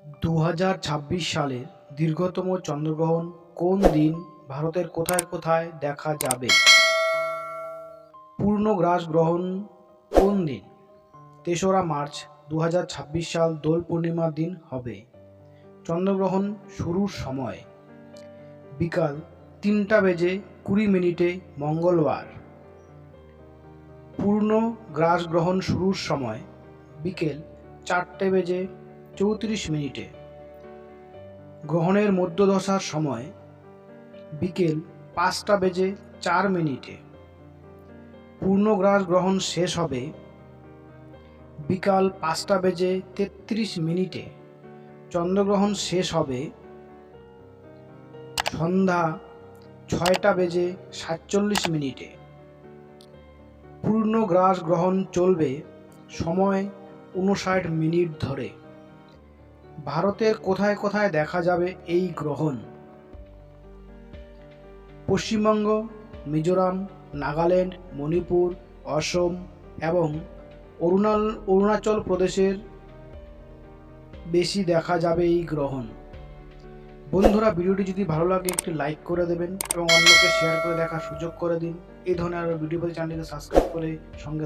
2026 সালের দীর্ঘতম চন্দ্রগ্রহণ কোন দিন ভারতের কোথায় কোথায় দেখা যাবে? পূর্ণগ্রাস গ্রহণ কোন দিন? 3রা মার্চ 2026 সাল দোল পূর্ণিমার দিন হবে। চন্দ্রগ্রহণ শুরুর সময় বিকাল 3:20 মঙ্গলবার। পূর্ণ গ্রাস গ্রহণ শুরুর সময় বিকেল 4:34। গ্রহণের মধ্যদশার সময় বিকেল 5:04। পূর্ণগ্রাস গ্রহণ শেষ হবে বিকাল 5:33। চন্দ্রগ্রহণ শেষ হবে সন্ধ্যা 6:47। পূর্ণগ্রাস গ্রহণ চলবে সময় 59 মিনিট ধরে। ভারতের কোথায় কোথায় দেখা যাবে এই গ্রহণ? পশ্চিমবঙ্গ, মিজোরাম, নাগাল্যান্ড, মণিপুর, অসম এবং অরুণাচল প্রদেশের বেশি দেখা যাবে এই গ্রহণ। বন্ধুরা, ভিডিওটি যদি ভালো লাগে একটি লাইক করে দেবেন এবং অন্যকে শেয়ার করে দেখার সুযোগ করে দিন। এই ধরনের আরও ভিডিও পেতে চ্যানেলটিকে সাবস্ক্রাইব করে সঙ্গে